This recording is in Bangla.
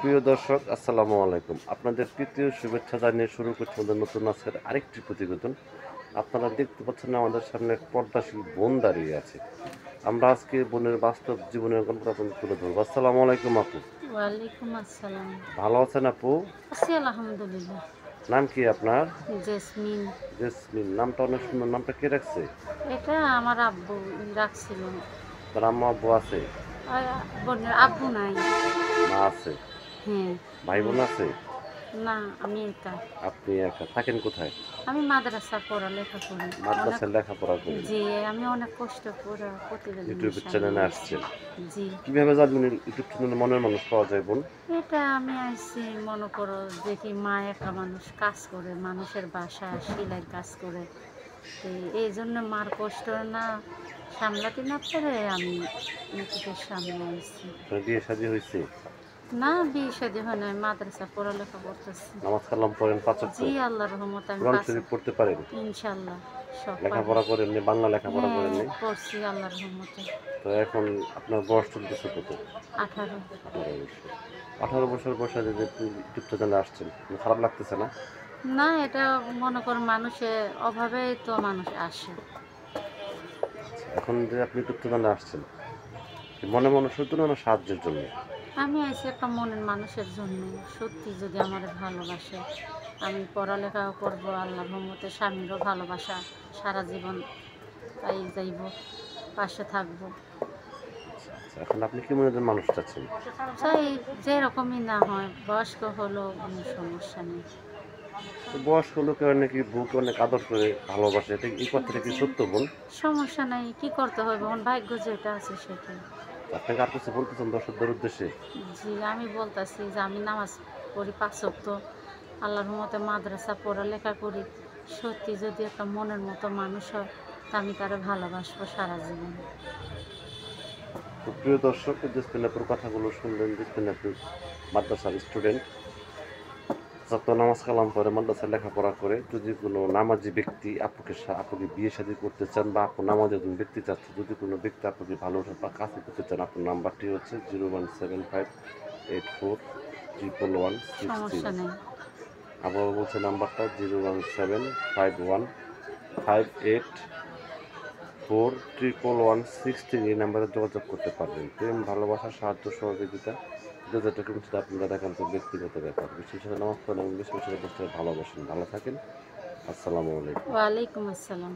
প্রিয় দর্শক, আসসালামু আলাইকুম। আপনাদের তৃতীয় শুভেচ্ছা জানিয়ে শুরু করছি আমাদের নতুন আজকের আরেকটি প্রতিবেদন। আপনারা দেখতে পাচ্ছেন আমাদের সামনে এক পর্দাশীল বোন দাঁড়িয়ে আছে। আমরা আজকে বোনের বাস্তব জীবনের গল্প আপনাদের তুলে ধরবো। আসসালামু আলাইকুম আপু। ওয়ালাইকুম আসসালাম। ভালো আছেন আপু? আছি আলহামদুলিল্লাহ। নাম কি আপনার? জেসমিন। জেসমিন। নামটা অনেক সুন্দর। নামটা কে রাখছে? এটা আমার আব্বু রাখছিল। তার আম্মা আব্বু আছে? আর বোনের আব্বু নাই। মা আছে? হ্যাঁ। ভাই বোন আমি আছে? না, আমি একা। আপনি একা থাকেন কোথায়? আমি মাদ্রাসা পড়ালেখা করি। অনেক। মাদ্রাসায় লেখাপড়া করেন? জি, আমি অনেক কষ্ট করে প্রতিবেদনের ইউটিউবের সামনে চ্যানেলে আসছি। আসছেন? জি। কিভাবে জানবেন ইউটিউব চ্যানেলে মনের মানুষ পাওয়া যায় বোন? এটা আমি আইছি, মনে করো দেখি মা একা মানুষ কাজ করে, মানুষের বাসায় সেলাই কাজ করে। তো এই জন্য মার কষ্ট না সামলাতে না পেরে আমি ইউটিউবের সামনে আইছি। আপনার বিয়ে শাদী হয়েছে? না, বিয়ে শাদী হয় নাই, মাদ্রাসা পড়ালেখা করতেছি। নামাজ কালাম পড়েন পাঁচ ওয়াক্ত? জি, আল্লাহর রহমতে আমি কোরআন পাস। শরীফ পড়তে পারেন? ইনশাল্লাহ সব পারি। লেখাপড়া করেননি? বাংলা লেখাপড়া হ্যাঁ, করেননি? পড়ছি আল্লাহর রহমতে। তো এখন আপনার বয়স চলতেছে কত? 18। 18 বছর। 18 বছর বয়সে যে আপনি ইউটিউব চ্যানেলে আসছেন, খারাপ লাগতেছে না? না, এটা মনে করো মানুষের অভাবেই তো মানুষ আসে। এখন যে আপনি ইউটিউব চ্যানেলে আসছেন, কি মনে মানুষের জন্য না সাহায্যের জন্য? আমি আইছি একটা মনের মানুষের জন্য। সত্যি যদি আমার ভালোবাসে, আমি পড়ালেখাও করবো, আল্লাহর রহমতে স্বামীরও ভালোবাসা সারা জীবন পাই যাইব, পাশে থাকবো। আচ্ছা, এখন আপনি কি মনে হয় মানুষ চাচ্ছেন? চাই যেরকমই না হয়, বয়স্ক হলেও কোনো সমস্যা নেই। তো বয়স্ক লোকেরা নাকি বউকে অনেক আদর করে ভালোবাসে, এটা এই কথাটা কি সত্য বোন? সমস্যা নাই, কি করতে হবে, আমার ভাগ্য যেটা আছে সেটাই। আপনাকে আর কিছু বলতেছেন দর্শকদের উদ্দেশ্যে? জি, আমি বলতাছি যে আমি নামাজ পড়ি 5 ওয়াক্ত, আল্লাহর রহমতে মাদ্রাসা পড়ালেখা করি। সত্যি যদি একটা মনের মতো মানুষ হয়, তা আমি তারে ভালোবাসবো সারা জীবন। তো প্রিয় দর্শক, জেসমিন আপুর কথাগুলো শুনলেন। জেসমিন আপু মাদ্রাসার স্টুডেন্ট, যত নামাজ কালাম পড়ে, মাদ্রাসায় লেখাপড়া করে। যদি কোনো নামাজি ব্যক্তি আপুকে বিয়ে শাদী করতে চান, বা আপু নামাজি একজন ব্যক্তি চাচ্ছে, যদি কোনো ব্যক্তি আপুকে ভালোবাসা বা কাছে করতে চান, আপনার নাম্বারটি হচ্ছে 01758411163। সমস্যা নেই। আবার বলছে নাম্বারটা 01758484163। এই নাম্বারে যোগাযোগ করতে পারবেন। প্রেম, ভালোবাসা, সাহায্য, সহযোগিতা, যেটা কিন্তু আপনারা দেখান তো ব্যক্তিগত ব্যাপার। বিশেষ করে নামাজ পড়েন এবং বেশি বেশি করে ভালোবাসেন। ভালো থাকেন। আসসালামু আলাইকুম। ওয়ালাইকুম আসসালাম।